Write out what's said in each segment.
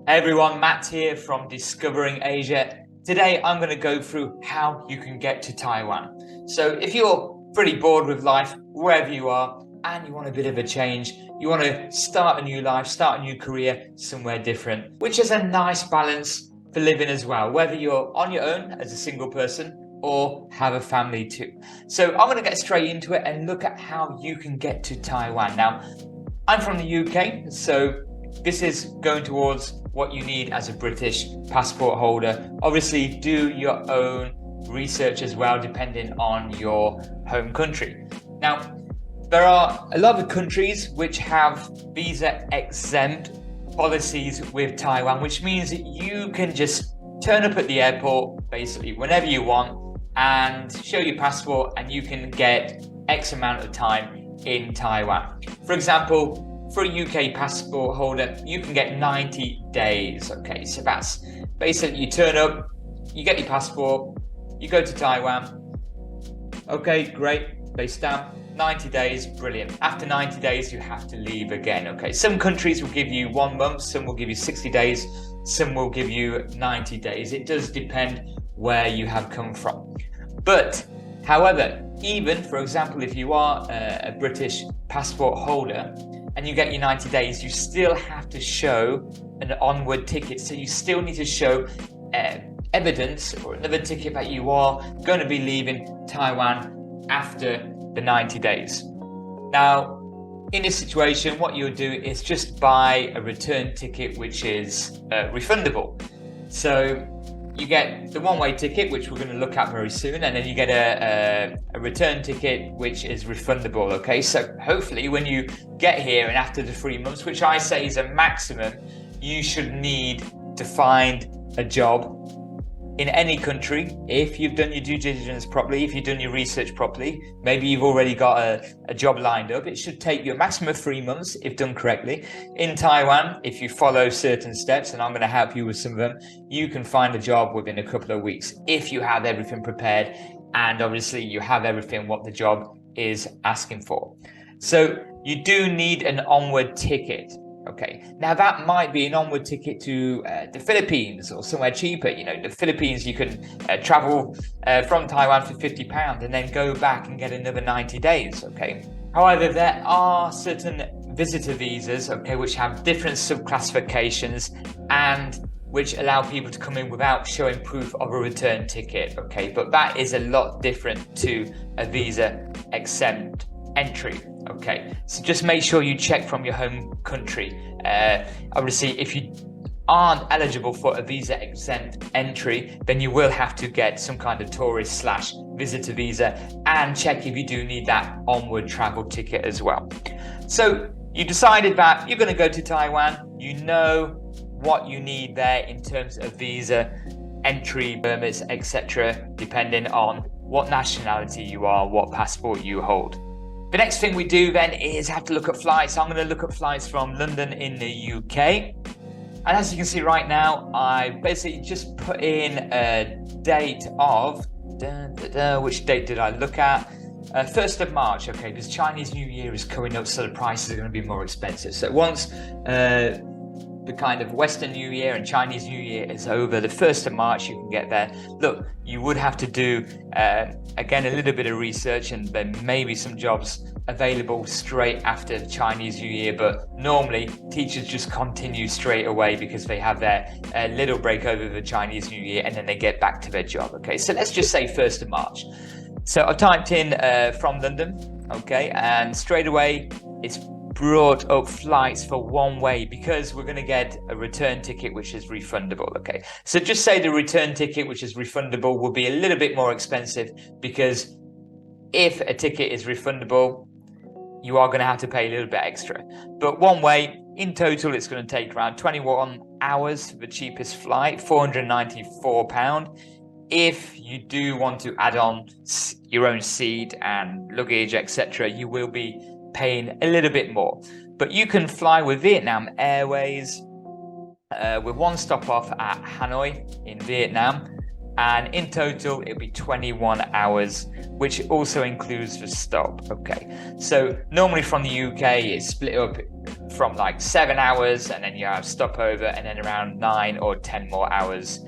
Hey everyone, Matt here from Discovering Asia. Today I'm going to go through how you can get to Taiwan. So if you're pretty bored with life, wherever you are, and you want a bit of a change, you want to start a new life, start a new career somewhere different, which is a nice balance for living as well, whether you're on your own as a single person or have a family too. So I'm going to get straight into it and look at how you can get to Taiwan. Now, I'm from the UK, so this is going towards what you need as a British passport holder. Obviously, do your own research as well, depending on your home country. Now, there are a lot of countries which have visa exempt policies with Taiwan, which means that you can just turn up at the airport basically whenever you want and show your passport, and you can get X amount of time in Taiwan. For example, for a UK passport holder, you can get 90 days. Okay, so that's basically you turn up, you get your passport, you go to Taiwan. Okay, great, they stamp 90 days, brilliant. After 90 days, you have to leave again. Okay, some countries will give you 1 month, some will give you 60 days, some will give you 90 days. It does depend where you have come from. But however, even for example, if you are a British passport holder and you get your 90 days, you still have to show an onward ticket. So you still need to show evidence or another ticket that you are going to be leaving Taiwan after the 90 days. Now, in this situation, what you'll do is just buy a return ticket, which is refundable. So you get the one-way ticket, which we're going to look at very soon, and then you get a return ticket, which is refundable. Okay, so hopefully when you get here and after the 3 months, which I say is a maximum, you should need to find a job in any country if you've done your due diligence properly, if you've done your research properly. Maybe you've already got a job lined up. It should take you a maximum of 3 months if done correctly. In Taiwan, if you follow certain steps, and I'm going to help you with some of them, you can find a job within a couple of weeks if you have everything prepared, and obviously you have everything what the job is asking for. So you do need an onward ticket. Okay, now that might be an onward ticket to the Philippines or somewhere cheaper. You know, the Philippines, you can travel from Taiwan for £50 and then go back and get another 90 days. Okay, however, there are certain visitor visas, okay, which have different subclassifications and which allow people to come in without showing proof of a return ticket. Okay, but that is a lot different to a visa exempt entry. Okay, so just make sure you check from your home country. Obviously, if you aren't eligible for a visa exempt entry, then you will have to get some kind of tourist / visitor visa, and check if you do need that onward travel ticket as well. So you decided that you're going to go to Taiwan. You know what you need there in terms of visa, entry, permits, etc., depending on what nationality you are, what passport you hold. The next thing we do then is have to look at flights. I'm going to look at flights from London in the UK. And as you can see right now, I basically just put in a date of, which date did I look at? 1st of March, okay, because Chinese New Year is coming up, so the prices are going to be more expensive. So once the kind of Western New Year and Chinese New Year is over, the 1st of March, you can get there. Look, you would have to do, again, a little bit of research, and there may be some jobs available straight after Chinese New Year, but normally teachers just continue straight away because they have their little break over the Chinese New Year and then they get back to their job. Okay, so let's just say 1st of March. So I typed in from London, okay, and straight away it's brought up flights for one way because we're going to get a return ticket which is refundable. Okay, so just say the return ticket which is refundable will be a little bit more expensive, because if a ticket is refundable, you are going to have to pay a little bit extra. But one way, in total, it's going to take around 21 hours for the cheapest flight, £494. If you do want to add on your own seat and luggage, etc., you will be paying a little bit more. But you can fly with Vietnam Airways with one stop off at Hanoi in Vietnam, and in total it'll be 21 hours, which also includes the stop. Okay, so normally from the UK it's split up from like 7 hours, and then you have stopover, and then around 9 or 10 more hours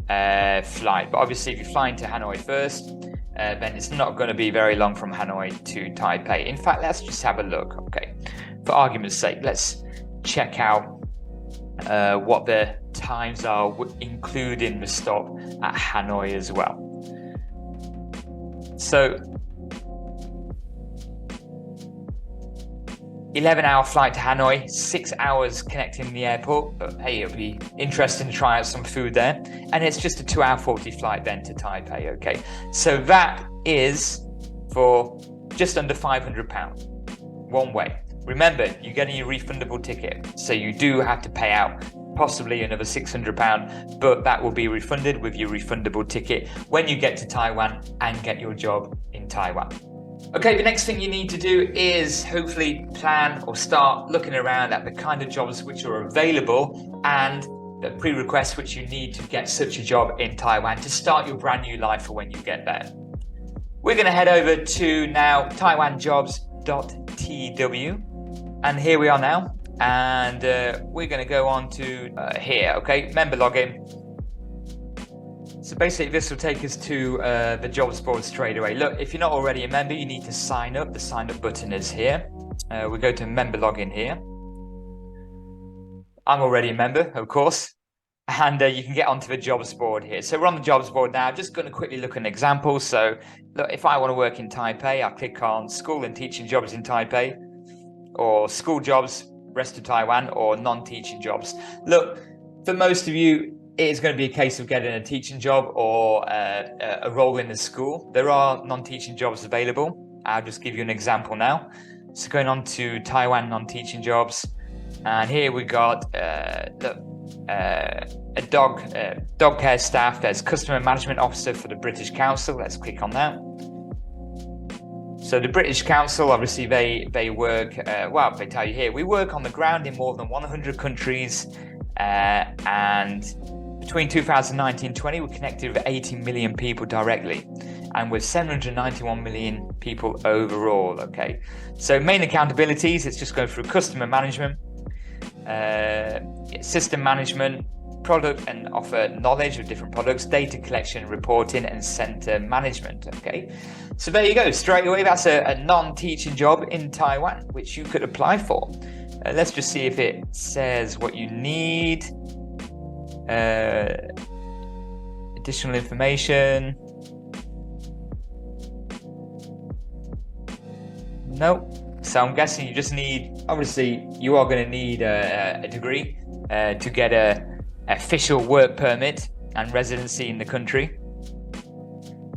flight. But obviously, if you're flying to Hanoi first, then it's not going to be very long from Hanoi to Taipei. In fact, let's just have a look. Okay, for argument's sake, let's check out what the times are, including the stop at Hanoi as well. So 11-hour flight to Hanoi, 6 hours connecting the airport, but hey, it'll be interesting to try out some food there. And it's just a 2-hour 40 flight then to Taipei, okay? So that is for just under £500 one way. Remember, you're getting a refundable ticket, so you do have to pay out possibly another £600, but that will be refunded with your refundable ticket when you get to Taiwan and get your job in Taiwan. Okay, the next thing you need to do is hopefully plan or start looking around at the kind of jobs which are available and the prerequisites which you need to get such a job in Taiwan to start your brand new life for when you get there. We're going to head over to now taiwanjobs.tw, and here we are now, and we're going to go on to here, okay, member login. So basically this will take us to the jobs board straight away. Look, if you're not already a member, you need to sign up. The sign up button is here. We go to member login here. I'm already a member, of course, and you can get onto the jobs board here. So we're on the jobs board now. Just going to quickly look at an example. So look, if I want to work in Taipei, I'll click on school and teaching jobs in Taipei, or school jobs, rest of Taiwan, or non-teaching jobs. Look, for most of you, it's going to be a case of getting a teaching job or a role in the school. There are non-teaching jobs available. I'll just give you an example now. So going on to Taiwan non-teaching jobs, and here we got a dog care staff. There's customer management officer for the British Council. Let's click on that. So the British Council, obviously they work, well, they tell you here, we work on the ground in more than 100 countries, and between 2019-20, we connected with 80 million people directly, and with 791 million people overall, okay? So main accountabilities, it's just going through customer management, system management, product and offer knowledge of different products, data collection, reporting, and center management, okay? So there you go, straight away, that's a non-teaching job in Taiwan, which you could apply for. Let's just see if it says what you need. Additional information. Nope. So I'm guessing you just need, obviously you are going to need a degree to get a official work permit and residency in the country.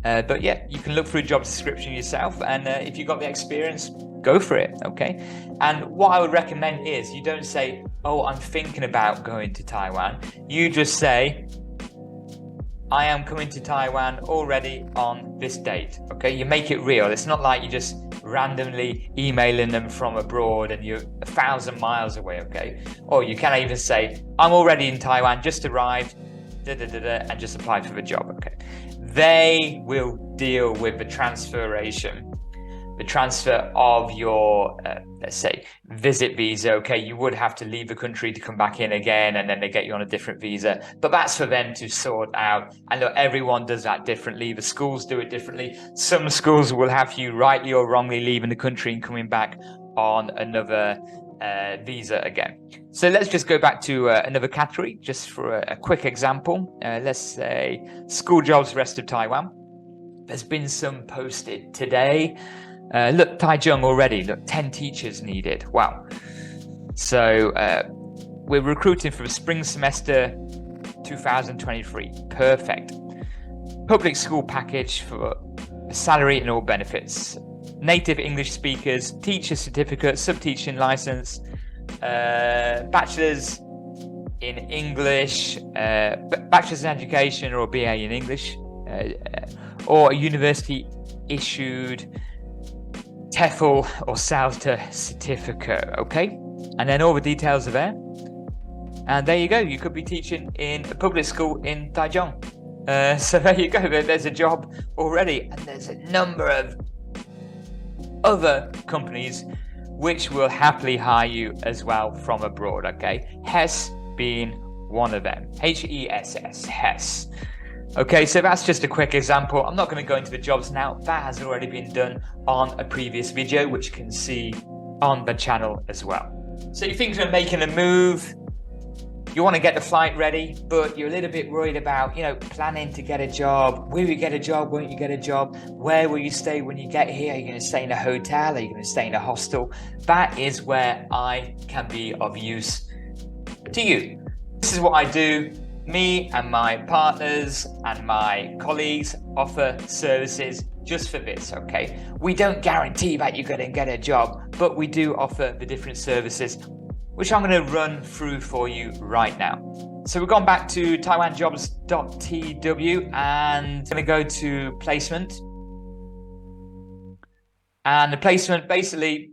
But yeah, you can look through job description yourself, and if you've got the experience, go for it, okay? And what I would recommend is you don't say, oh, I'm thinking about going to Taiwan. You just say, I am coming to Taiwan already on this date, okay? You make it real. It's not like you just randomly emailing them from abroad and you're 1,000 miles away, okay? Or you can even say, I'm already in Taiwan, just arrived, and just applied for the job, okay? They will deal with the transfer of your, let's say, visit visa, okay? You would have to leave the country to come back in again, and then they get you on a different visa. But that's for them to sort out. And look, everyone does that differently. The schools do it differently. Some schools will have you rightly or wrongly leaving the country and coming back on another visa again. So let's just go back to another category, just for a quick example. Let's say school jobs, rest of Taiwan. There's been some posted today. Look, Taichung already, look, 10 teachers needed. Wow. So we're recruiting for the spring semester 2023. Perfect. Public school package for salary and all benefits. Native English speakers, teacher certificate, sub-teaching license, bachelor's in English, bachelor's in education or BA in English, or a university issued TEFL or CELTA certificate, okay? And then all the details are there. And there you go, you could be teaching in a public school in Taichung. So there you go, there's a job already, and there's a number of other companies which will happily hire you as well from abroad, okay? HESS being one of them. HESS, HESS. Okay, so that's just a quick example. I'm not going to go into the jobs now. That has already been done on a previous video, which you can see on the channel as well. So you're thinking of making a move, you want to get the flight ready, but you're a little bit worried about, planning to get a job. Will you get a job? Won't you get a job? Where will you stay when you get here? Are you going to stay in a hotel? Are you going to stay in a hostel? That is where I can be of use to you. This is what I do. Me and my partners and my colleagues offer services just for this, okay? We don't guarantee that you're going to get a job, but we do offer the different services, which I'm going to run through for you right now. So we've gone back to taiwanjobs.tw and going to go to placement. And the placement, basically,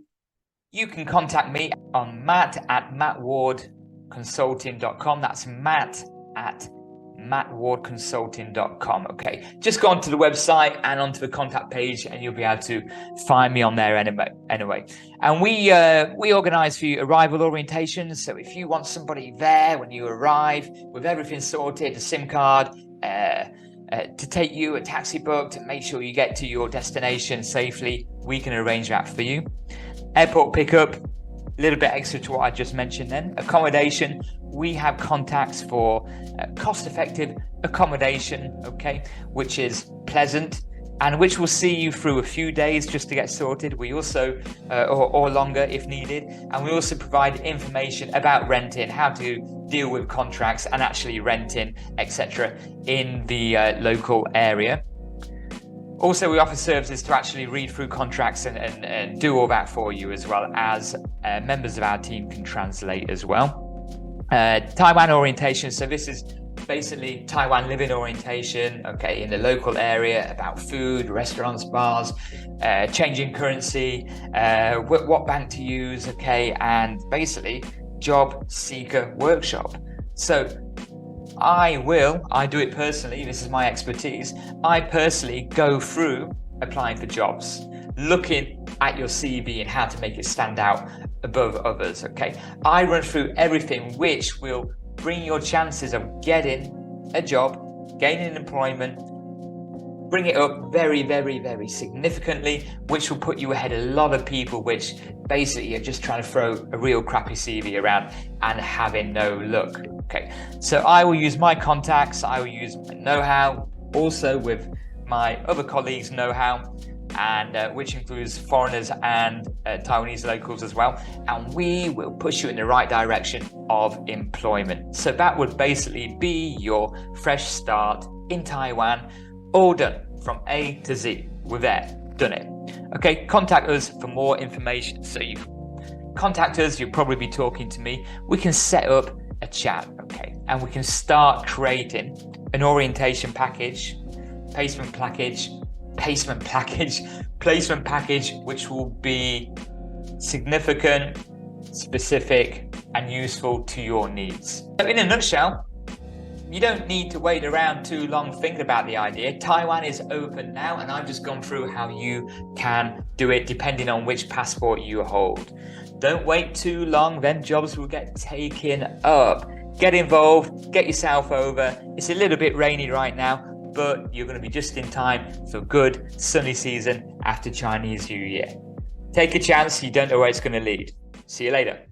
you can contact me on matt@mattwardconsulting.com. That's matt@mattwardconsulting.com. Okay, just go onto the website and onto the contact page and you'll be able to find me on there anyway. And we organize for you arrival orientation. So if you want somebody there when you arrive with everything sorted, a SIM card, to take you, a taxi book to make sure you get to your destination safely, we can arrange that for you. Airport pickup, a little bit extra to what I just mentioned then. Accommodation, we have contacts for cost-effective accommodation, okay, which is pleasant and which will see you through a few days just to get sorted. We also, or longer if needed, and we also provide information about renting, how to deal with contracts and actually renting, etc. in the local area. Also, we offer services to actually read through contracts and do all that for you, as well as members of our team can translate as well. Taiwan orientation. So this is basically Taiwan living orientation, okay, in the local area about food, restaurants, bars, changing currency, what bank to use, okay, and basically job seeker workshop. So I do it personally. This is my expertise. I personally go through applying for jobs, looking at your CV and how to make it stand out above others, okay? I run through everything which will bring your chances of getting a job, gaining employment, bring it up very, very, very significantly, which will put you ahead of a lot of people which basically are just trying to throw a real crappy CV around and having no luck, okay? So I will use my contacts, I will use my know-how, also with my other colleagues' know-how, and which includes foreigners and Taiwanese locals as well, and we will push you in the right direction of employment. So that would basically be your fresh start in Taiwan, all done from A to Z. We're there, done it. Okay, contact us for more information. So you contact us, you'll probably be talking to me. We can set up a chat, okay, and we can start creating an orientation package, placement package, which will be significant, specific, and useful to your needs. So in a nutshell, you don't need to wait around too long thinking about the idea. Taiwan is open now, and I've just gone through how you can do it depending on which passport you hold. Don't wait too long, then jobs will get taken up. Get involved, get yourself over. It's a little bit rainy right now, but you're going to be just in time for good sunny season after Chinese New Year. Take a chance, you don't know where it's going to lead. See you later.